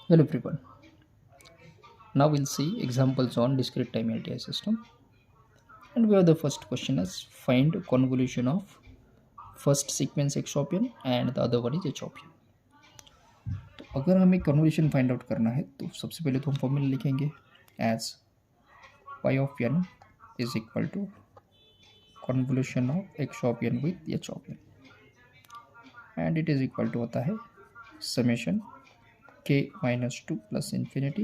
Hello everyone. Now we'll see examples on discrete time LTI system. And we have the first question is find convolution of first sequence X-Hopian and the other one is H-Hopian. तो अगर हमें convolution find out करना है तो सबसे पहले तो हम फॉर्मूला लिखेंगे as y of n is equal to convolution of X-Hopian with H-Hopian and it is equal to होता है summation k minus 2 plus infinity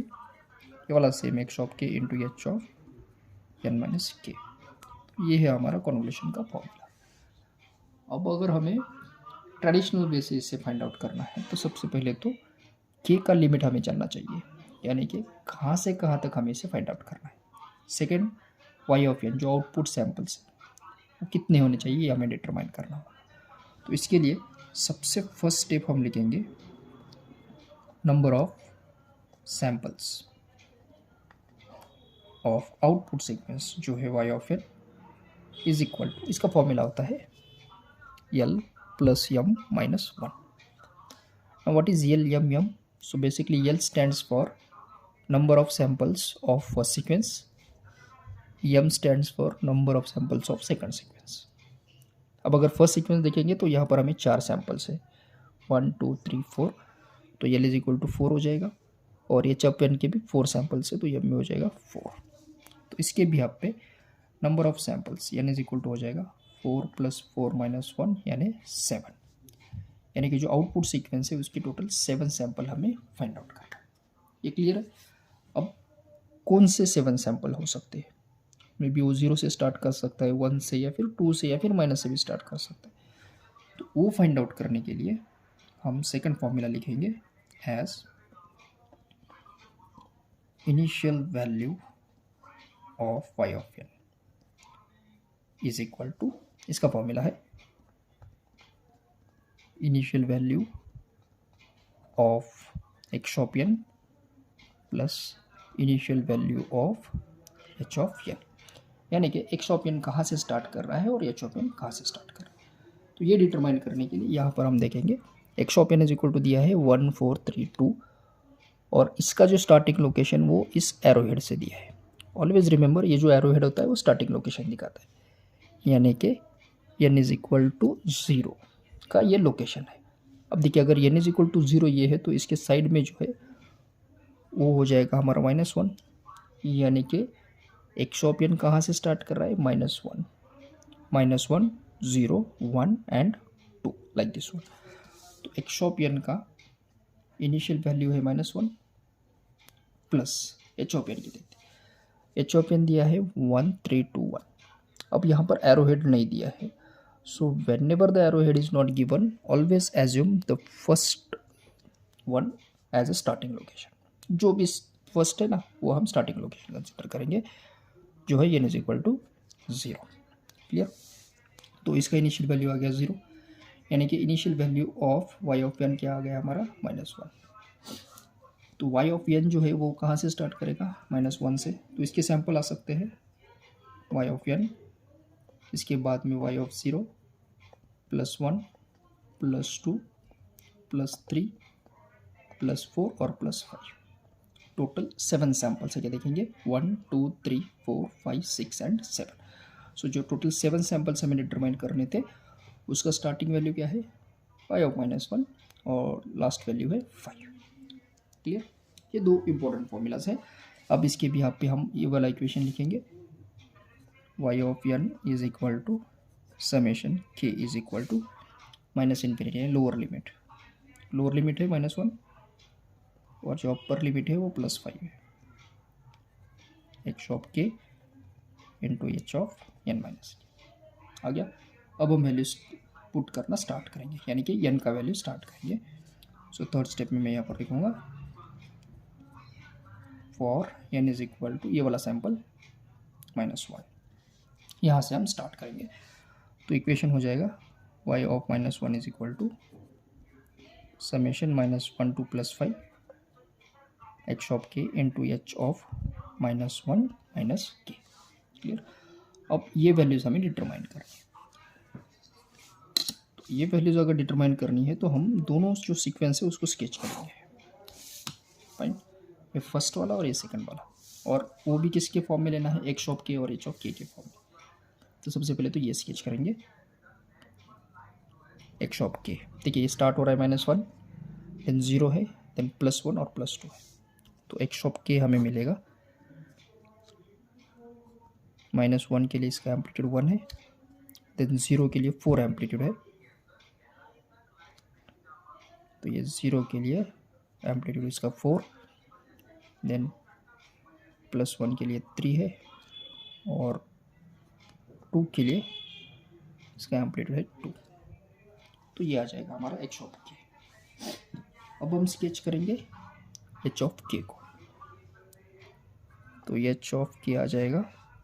ये वाला same x of k into h of n minus k. ये है हमारा convolution का formula. अब अगर हमें ट्रेडिशनल वे से इसे फाइंड आउट करना है तो सबसे पहले तो के का लिमिट हमें जानना चाहिए, यानी कि कहाँ से कहाँ तक हमें इसे फाइंड आउट करना है. सेकेंड, वाई ऑफ एन जो आउटपुट सैम्पल्स वो कितने होने चाहिए ये हमें डिटरमाइन करना होगा. तो इसके लिए सबसे फर्स्ट स्टेप हम लिखेंगे number of samples of output sequence जो है y of n is equal to, इसका फॉर्मूला होता है L plus M minus 1. Now what is L, M, M? So basically L stands for number of samples of first sequence, M stands for number of samples of second sequence. अब अगर first sequence देखेंगे तो यहाँ पर हमें 4 samples है 1 2 3 4, तो L is equal to 4 हो जाएगा और ये चपेन के भी 4 सैम्पल्स है तो M में हो जाएगा 4. तो इसके भी आप पे number of samples N is equal to हो जाएगा 4 + 4 - 1 यानी 7, यानी कि जो आउटपुट सीक्वेंस है उसकी टोटल 7 सैंपल हमें फाइंड आउट करना है. ये क्लियर है. अब कौन से 7 सैंपल हो सकते हैं? मे बी वो 0 से स्टार्ट कर सकता है, 1 से या फिर 2 से या फिर माइनस से भी स्टार्ट कर सकता है. तो वो फाइंड आउट करने के लिए हम सेकंड फॉर्मूला लिखेंगे as initial value of y of n is equal to, इसका फॉर्मूला है initial value of X-Hopian plus initial value of H-Hopian, यानी कि X-Hopian कहाँ से स्टार्ट कर रहा है और H-Hopian कहाँ से स्टार्ट कर रहा है. तो ये डिटरमाइन करने के लिए यहाँ पर हम देखेंगे X-Hopian इज इक्वल टू दिया है 1 4 3 2 और इसका जो स्टार्टिंग लोकेशन वो इस एरो हेड से दिया है. ऑलवेज रिमेंबर ये जो एरो हेड होता है वो स्टार्टिंग लोकेशन दिखाता है, यानी कि n इज इक्वल टू 0 का ये लोकेशन है. अब देखिए अगर n इज इक्वल टू 0 ये है तो इसके साइड में जो है वो हो जाएगा हमारा -1, यानी कि X-Hopian कहाँ से स्टार्ट कर रहा है -1 -1 0 1 एंड 2 लाइक दिस वन. तो X-Hopian का इनिशियल वैल्यू है -1 प्लस H-Hopian की देते हैं. H-Hopian दिया है 1 3 2 1. अब यहाँ पर एरो हेड नहीं दिया है, so whenever the arrowhead is not given always assume the first one as a starting location. जो भी फर्स्ट है ना वो हम स्टार्टिंग लोकेशन कंसिडर करेंगे जो है n is equal to 0. Clear. तो इसका इनिशियल वैल्यू आ गया 0, यानी कि initial value of y of n क्या आ गया हमारा -1. तो y ऑफ n जो है वो कहाँ से स्टार्ट करेगा -1 से, तो इसके सैंपल आ सकते हैं y ऑफ n, इसके बाद में y ऑफ 0 +1 +2 +3 +4 और +5. टोटल 7 सैम्पल्स है. क्या देखेंगे 1 2 3 4 5 6 एंड 7. सो जो टोटल 7 सैम्पल्स हमें डिटरमाइन करने थे उसका स्टार्टिंग वैल्यू क्या है y ऑफ -1 और लास्ट वैल्यू है 5. क्लियर. ये दो इंपॉर्टेंट फॉर्मूलाज हैं. अब इसके भी यहाँ पे हम ये वाला इक्वेशन लिखेंगे y of n is equal to summation k is equal to -infinity है लोअर लिमिट है -1 और जो अपर लिमिट है वो +5 है. x of k into h of n minus आ गया. अब हम वैल्यू पुट करना स्टार्ट करेंगे, यानी कि n का वैल्यू स्टार्ट करेंगे. सो थर्ड स्टेप में मैं यहाँ पर लिखूँगा for n is equal to ये वाला सैम्पल -1. यहाँ से हम स्टार्ट करेंगे तो इक्वेशन हो जाएगा y of -1 is equal to summation -1 to +5 x of k into h of -1 - k. Clear. अब ये वैल्यूज़ हमें डिटरमाइन करनी है. तो ये वैल्यूज़ अगर डिटरमाइन करनी है तो हम दोनों जो सीक्वेंस है उसको स्केच करेंगे. फाइन। ये फर्स्ट वाला और ये सेकंड वाला, और वो भी किसके फॉर्म में लेना है, एक्स ऑफ के और एच ऑफ के फॉर्म में। तो सबसे पहले तो ये स्केच करेंगे एक्स ऑफ के। देखिए ये स्टार्ट हो रहा है -1, देन 0 है, देन +1 और +2 है। तो एक्स ऑफ के हमें मिलेगा -1 के लिए इसका एम्पलीट्यूड 1 है, देन 0 के लिए 4 एम्पलीट्यूड है। तो ये 0 के लिए एम्पलीट्यूड इसका 4, देन +1 के लिए 3 है, और 2 के लिए इसका एम्पलीट्यूड है 2। तो ये आ जाएगा हमारा एच ऑफ के। अब हम स्केच करेंगे एच ऑफ के को। तो ये एच ऑफ के आ जाएगा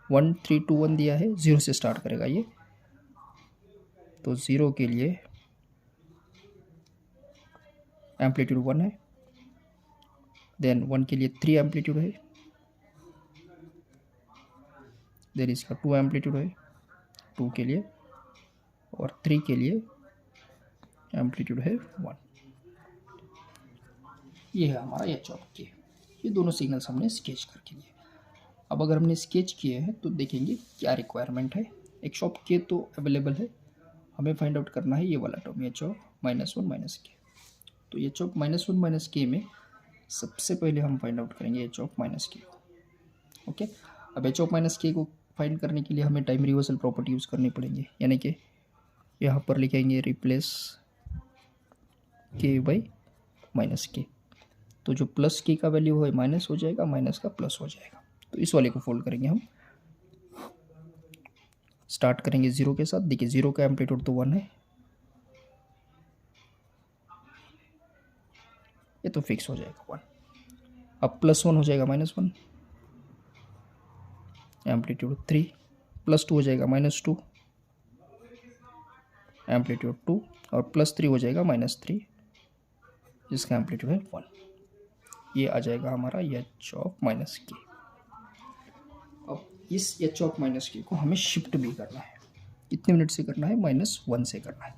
1 3 2 1 दिया है, 0 से स्टार्ट करेगा ये। तो 0 के लिए एम्पलीट्यूड 1 है, देन 1 के लिए 3 एम्पलीट्यूड है, देन इसका 2 एम्पलीट्यूड है 2 के लिए, और 3 के लिए एम्पलीट्यूड है 1। ये है हमारा एच ऑफ के। ये दोनों सिग्नल्स हमने स्केच करके लिए। अब अगर हमने स्केच किए हैं तो देखेंगे क्या रिक्वायरमेंट है। एक्स ऑफ के तो अवेलेबल है, हमें फाइंड आउट करना है ये वाला टर्म एच ऑफ -1 - के। तो एच ऑफ -1 - के में सबसे पहले हम फाइंड आउट करेंगे एच ऑफ -के को। ओके, अब एच ऑफ -के को फाइंड करने के लिए हमें टाइम रिवर्सल प्रॉपर्टी यूज़ करनी पड़ेंगे, यानी कि यहाँ पर लिखेंगे रिप्लेस के बाई -के। तो जो प्लस के का वैल्यू है माइनस हो जाएगा, माइनस का प्लस हो जाएगा। तो इस वाले को फोल्ड करेंगे हम। स्टार्ट करेंगे 0 के साथ। देखिए 0 का एम्पलीट्यूड तो 1 है, ये तो फिक्स हो जाएगा 1। अब +1 हो जाएगा -1, एम्पलीट्यूड 3, +2 हो जाएगा -2, एम्पलीट्यूड 2, और +3 हो जाएगा -3, जिसका एम्पलीट्यूड है 1। ये आ जाएगा हमारा एच ऑफ -के। अब इस एच ऑफ -के को हमें शिफ्ट भी करना है। कितने मिनट से करना है, -1 से करना है।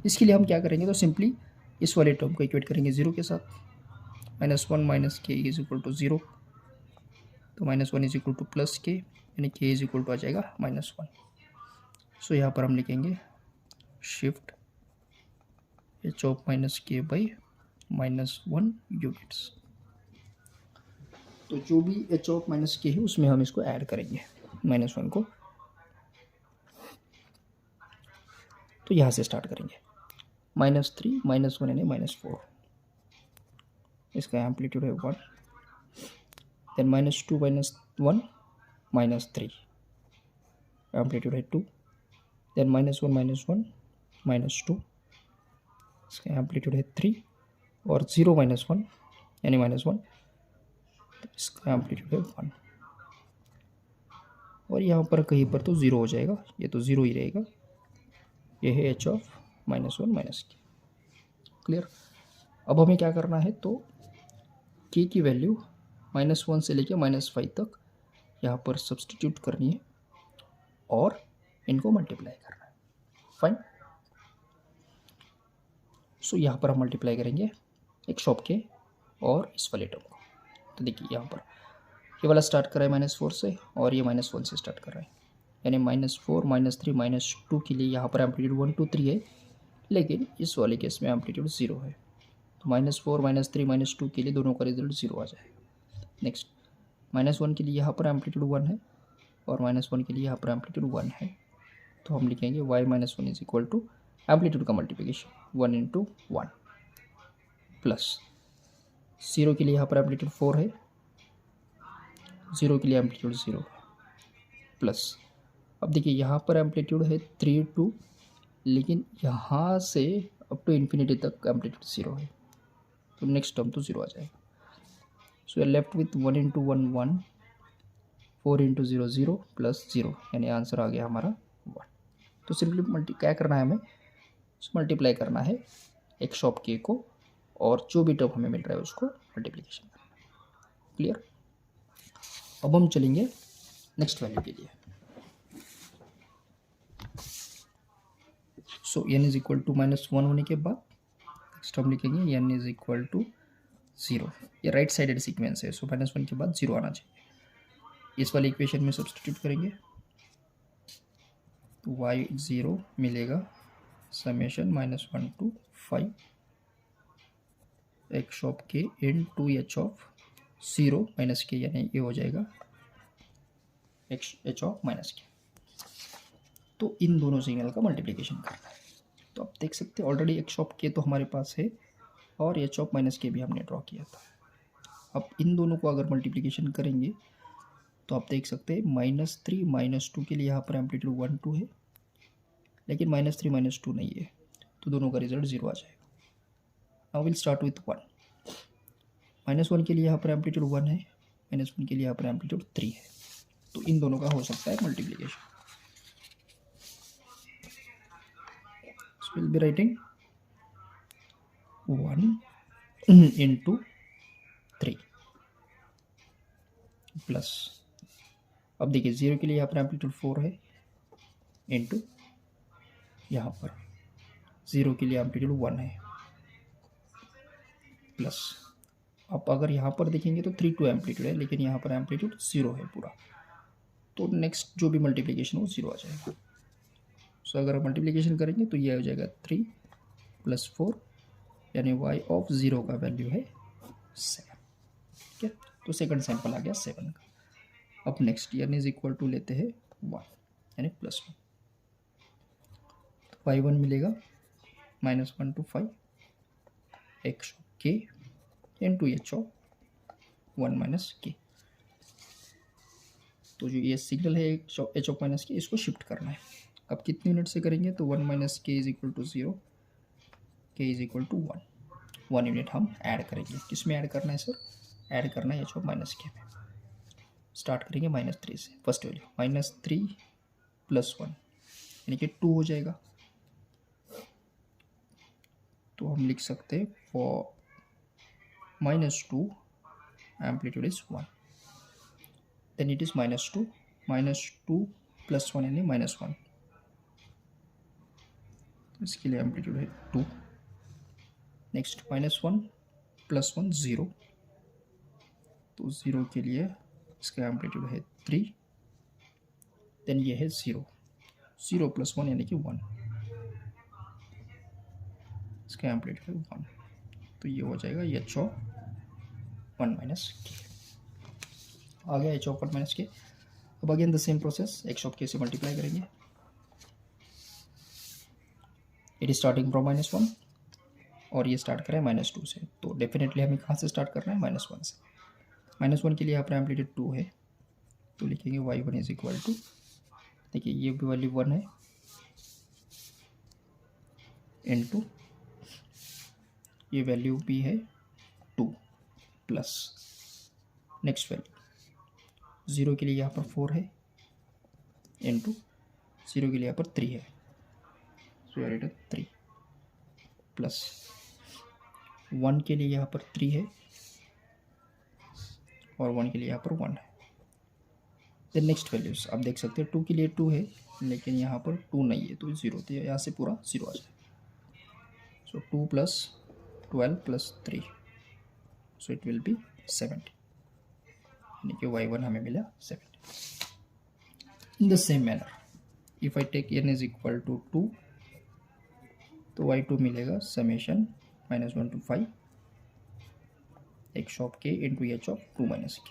इसके लिए हम क्या करेंगे, तो सिंपली इस वाले टर्म को इक्वेट करेंगे 0 के साथ। -1 - के इज इक्वल टू 0, तो -1 इज इक्वल टू +के, यानी के इज इक्वल टू आ जाएगा -1। सो यहाँ पर हम लिखेंगे शिफ्ट एच ऑफ -के बाई -1 यूनिट्स। तो जो भी एच ऑफ -के है उसमें हम इसको ऐड करेंगे -1 को। तो यहाँ से स्टार्ट करेंगे -3 -1 यानी -4, इसका एम्पलीट्यूड है 1, देन -2 -1 -3, एम्पलीट्यूड है 2, देन -1 -1 -2, इसका एम्पलीट्यूड है 3, और 0 -1 यानी -1, इसका एम्पलीट्यूड है 1। और यहाँ पर कहीं पर तो 0 हो जाएगा, ये तो 0 ही रहेगा। ये है एच ऑफ -1 - के। क्लियर। अब हमें क्या करना है, तो के की वैल्यू -1 से लेके -5 तक यहाँ पर सब्सटीट्यूट करनी है और इनको मल्टीप्लाई करना है। फाइन। सो यहाँ पर हम मल्टीप्लाई करेंगे एक्स ऑफ के और इस वाले टर्म को। तो देखिए यहाँ पर ये वाला स्टार्ट कर रहा है -4 से, और ये -1 से स्टार्ट कर रहा है, यानी -4 -3 -2 के लिए यहाँ पर एम्पलीट्यूड 1 2 3 है, लेकिन इस वाले केस में एम्पलीट्यूड 0 है। तो -4 -3 -2 के लिए दोनों का रिजल्ट 0 आ जाएगा। नेक्स्ट -1 के लिए यहाँ पर एम्पलीट्यूड 1 है, और -1 के लिए यहाँ पर एम्पलीट्यूड 1 है। तो हम लिखेंगे y - 1 is equal to amplitude का मल्टीप्लिकेशन 1 × 1 प्लस 0 के लिए यहाँ पर एम्पलीट्यूड 4 है, 0 के लिए एम्पलीट्यूड 0 प्लस, अब देखिए यहाँ पर एम्पलीट्यूड है 3 2, लेकिन यहाँ से अप टू इन्फिनिटी तक एम्पलीट्यूड 0 है, तो नेक्स्ट टर्म तो 0 आ जाएगा। So we are left with 1 × 1 1, 4 × 0 0 plus 0, यानी आंसर आ गया हमारा 1। तो सिंपली क्या करना है, हमें मल्टीप्लाई करना है एक्स ऑफ के को, और जो भी टर्म हमें मिल रहा है उसको मल्टीप्लिकेशन करना है। क्लियर। अब हम चलेंगे नेक्स्ट वैल्यू के लिए। सो n इज इक्वल टू -1 होने के बाद नेक्स्ट हम लिखेंगे n इज इक्वल टू 0, ये राइट साइडेड सीक्वेंस है, सो -1 के बाद 0 आना चाहिए। इस वाले इक्वेशन में सब्स्टिट्यूट करेंगे तो y0 मिलेगा समेशन -1 to 5 x of k into h of 0 minus के, यानी ये हो जाएगा h ऑफ -k। तो इन दोनों सिग्नल का मल्टीप्लिकेशन करना है। तो आप देख सकते हैं ऑलरेडी x ऑफ k तो हमारे पास है और h ऑफ -k भी हमने ड्रॉ किया था। अब इन दोनों को अगर मल्टीप्लिकेशन करेंगे तो आप देख सकते हैं -3 -2 के लिए यहाँ पर एम्पलीट्यूड 1 2 है, लेकिन -3 -2 नहीं है, तो दोनों का रिजल्ट 0 आ जाएगा। Now will start with 1। -1 के लिए यहाँ पर एम्पलीट्यूड 1 है, -1 के लिए यहाँ पर एम्पलीट्यूड 3 है, तो इन दोनों का हो सकता है multiplication. Will be writing 1 into 3 plus, अब देखिए 0 के लिए यहाँ पर एम्पलीट्यूड 4 है, इंटू यहाँ पर 0 के लिए एम्पलीट्यूड 1 है, प्लस अब अगर यहाँ पर देखेंगे तो 3 2 एम्पलीट्यूड है, लेकिन यहाँ पर एम्पलीट्यूड 0 है पूरा, तो नेक्स्ट जो भी मल्टीप्लिकेशन हो 0 आ जाएगा। सो अगर मल्टीप्लिकेशन करेंगे तो ये हो जाएगा 3 + 4, यानी y ऑफ 0 का वैल्यू है 7। ठीक है, तो सेकंड सैंपल आ गया 7 का। अब next n is equal to लेते हैं 1, यानी +1, तो y1 मिलेगा -1 to 5 x k into h of 1 - k। तो जो ये सिग्नल है h ऑफ -k, इसको शिफ्ट करना है। अब कितने यूनिट से करेंगे तो 1 - k is equal to 0, k is equal to 1 unit हम ऐड करेंगे। किस में ऐड करना है सर? ऐड करना है h ऑफ -k में। स्टार्ट करेंगे -3 से, फर्स्ट वैल्यू -3 + 1 यानी कि 2 हो जाएगा। तो हम लिख सकते हैं for -2 amplitude is 1, then it is -2 + 1 यानी -1, इसके लिए एम्पलीट्यूड है 2। नेक्स्ट -1 + 1 0, तो 0 के लिए इसका एम्पलीट्यूड है 3, देन ये है 0 + 1 यानी कि 1, इसका एम्पलीट्यूड है 1, तो ये हो जाएगा h ऑफ 1 - k। आ गया h ऑफ 1 - k। अब again the same process, x of k से मल्टीप्लाई करेंगे। इट इज स्टार्टिंग फ्रॉम -1 और ये स्टार्ट करें -2 से, तो डेफिनेटली हमें कहाँ से स्टार्ट करना है? -1 से। -1 के लिए यहाँ पर एम्पलीट्यूड 2 है, तो लिखेंगे y1 इज इक्वल टू, देखिए ये भी वैल्यू 1 है, इनटू ये वैल्यू भी है 2 प्लस नेक्स्ट वैल्यू 0 के लिए यहाँ पर 4 है, इनटू 0 के लिए यहाँ पर 3 है, सो यार इट 3 प्लस 1 के लिए यहाँ पर 3 है और 1 के लिए यहाँ पर 1 है। देन नेक्स्ट वैल्यूज आप देख सकते हैं, 2 के लिए 2 है, लेकिन यहाँ पर 2 नहीं है, तो 0, तो यहाँ से पूरा 0 आ जाए। So 2 + 12 + 3, so it will be 70, यानी कि y1 हमें मिला 70। In the same manner if I take n is equal to 2, तो y2 मिलेगा समेशन -1 to 5 x of k into h of 2 - k।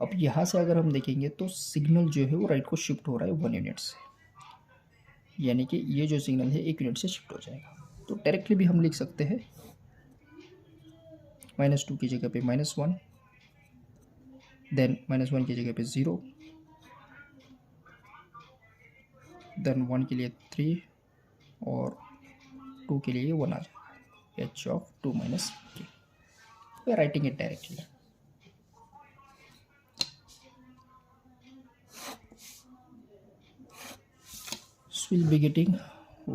अब यहाँ से अगर हम देखेंगे तो सिग्नल जो है वो राइट को शिफ्ट हो रहा है 1 यूनिट से, यानी कि ये जो सिग्नल है 1 यूनिट से शिफ्ट हो जाएगा। तो डायरेक्टली भी हम लिख सकते हैं -2 की जगह पे -1, देन -1 की जगह पे 0, देन 1 के लिए 3 और 2 के लिए 1 आ जाएगा, h of 2 - k। We are writing it directly. Will be getting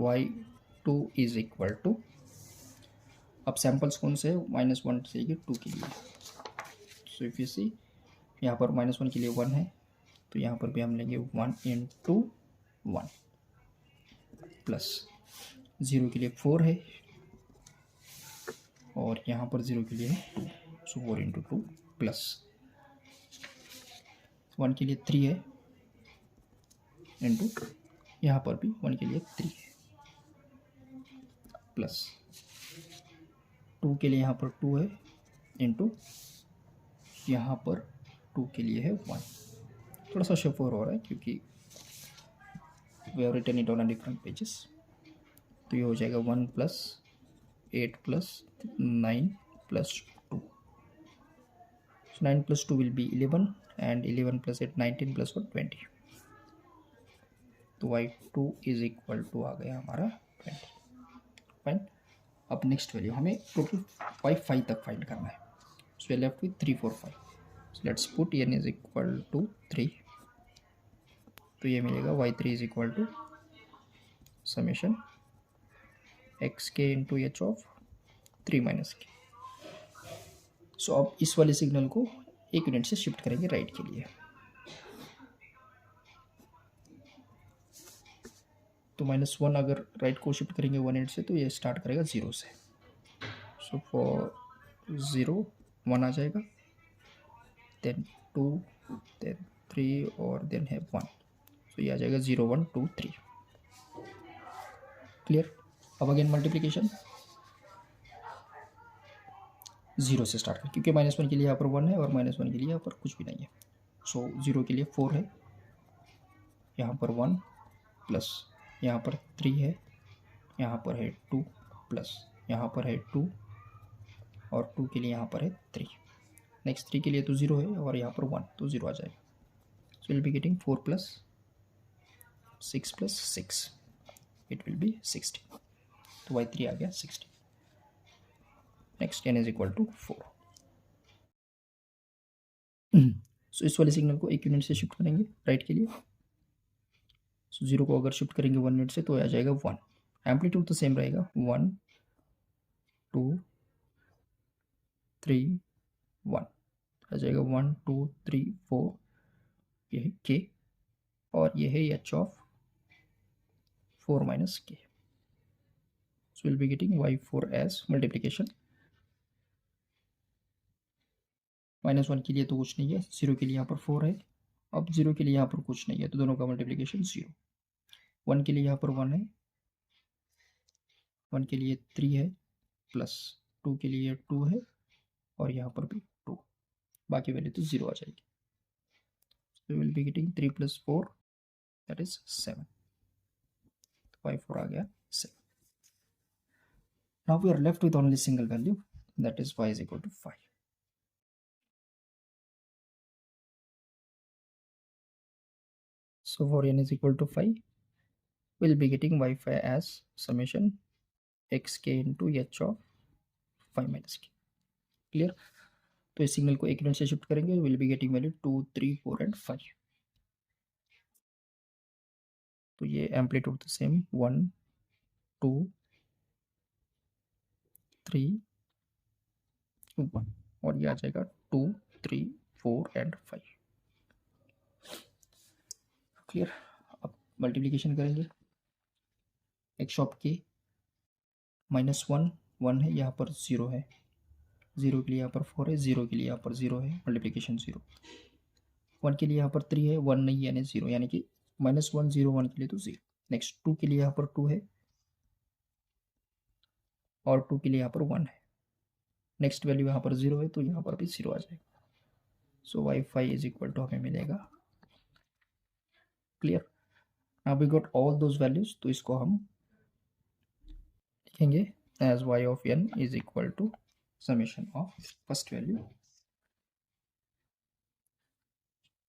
y2 is equal to, अब सैम्पल्स कौन से है? -1 से 2 के लिए। सो इफ यू सी यहाँ पर -1 के लिए 1 है, तो यहाँ पर भी हम लेंगे 1 × 1 प्लस 0 के लिए 4 है, और यहाँ पर 0 के लिए है 2, सो 4 इंटू 2 प्लस 1 के लिए 3 है इंटू यहाँ पर भी 1 के लिए 3 है प्लस 2 के लिए यहाँ पर 2 है इंटू यहाँ पर 2 के लिए है 1। थोड़ा सा शफर हो रहा है क्योंकि we have written it on different pages. तो ये हो जाएगा 1 plus 8 plus 9 plus 2, 9 plus 2 will be 11 and 11 plus 8 19 plus 1 20। तो y2 इज इक्वल टू आ गया हमारा 20। फाइन। अब नेक्स्ट वैल्यू हमें टोटल y5 तक फाइंड करना है। So left with 3 4 5। So let's put n is equal to 3। तो ये मिलेगा y3 is equal to summation x k into h of 3 minus k. So अब इस वाले सिग्नल को एक यूनिट से शिफ्ट करेंगे राइट के लिए। तो -1 अगर राइट को शिफ्ट करेंगे 1 यूनिट से तो ये स्टार्ट करेगा 0 से। सो फॉर 0 1 आ जाएगा, देन 2, देन 3 और देन है 1। सो ये आ जाएगा 0 1 2 3। क्लियर। अब अगेन मल्टीप्लिकेशन 0 से स्टार्ट करें क्योंकि -1 के लिए यहाँ पर 1 है और -1 के लिए यहाँ पर कुछ भी नहीं है। सो 0 के लिए 4 है, यहाँ पर 1 प्लस यहाँ पर 3 है, यहाँ पर है 2 प्लस यहाँ पर है 2 और 2 के लिए यहाँ पर है 3। नेक्स्ट 3 के लिए तो 0 है और यहाँ पर 1 तो 0 आ जाएगा। So will be getting 4 plus 6 plus 6, it will be 16। तो y3 आ गया 16। Next n is equal to 4। So इस वाले सिग्नल को एक यूनिट से शिफ्ट करेंगे राइट के लिए। सो 0 को अगर शिफ्ट करेंगे 1 यूनिट से तो आ जाएगा 1। एम्पलीट्यूड तो सेम रहेगा 1 2 3 1 आ जाएगा 1 2 3 4। ये है k और ये है h of 4 minus k। So will be getting y4 as multiplication. -1 के लिए तो कुछ नहीं है, 0 के लिए यहाँ पर 4 है। अब 0 के लिए यहाँ पर कुछ नहीं है तो दोनों का मल्टीप्लीकेशन 0। 1 के लिए यहाँ पर 1 है, 1 के लिए 3 है प्लस 2 के लिए 2 है और यहाँ पर भी 2। बाकी वैल्यू तो 0 आ जाएगी। So we will be getting 3 plus 4 that is 7। तो y4 आ गया 7। Now we are left with only single value, that is y is equal to 5। So for n is equal to 5, we'll be getting y5 as summation xk into h of 5 minus k। Clear। तो इस signal को एक unit से shift करेंगे, will be getting value 2 3 4 and 5। तो ये amplitude तो same 1 2 3 1 और ये आ जाएगा 2 3 4 एंड 5। क्लियर। अब मल्टीप्लिकेशन करेंगे एक्स ऑफ के -1 1 है, यहाँ पर 0 है, 0 के लिए यहाँ पर 4 है, 0 के लिए यहाँ पर 0 है, मल्टीप्लिकेशन 0। 1 के लिए यहाँ पर 3 है, 1 नहीं यानी 0, यानी कि -1 0 1 के लिए तो 0। नेक्स्ट 2 के लिए यहाँ पर 2 है और 2 के लिए यहाँ पर 1 है। नेक्स्ट वैल्यू यहाँ पर 0 है तो यहाँ पर भी 0 आ जाएगा। सो y5 इज इक्वल टू हमें मिलेगा। Clear. Now we got all those values, तो इसको हम लिखेंगे as y of n is equal to summation of first value,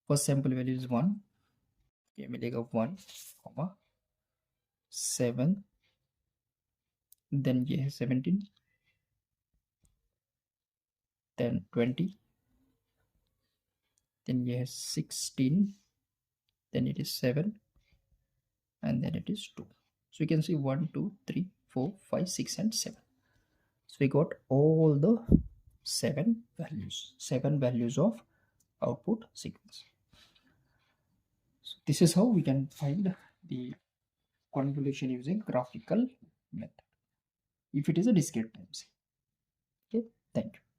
first sample value is 1, ये मिलेगा 1 7, देन ये है 17, देन 20, देन ये है 16, then it is 7 and then it is 2। So you can see 1 2 3 4 5 6 and 7। So we got all the 7 values of output sequence। So this is how we can find the convolution using graphical method if it is a discrete time series। Okay, thank you.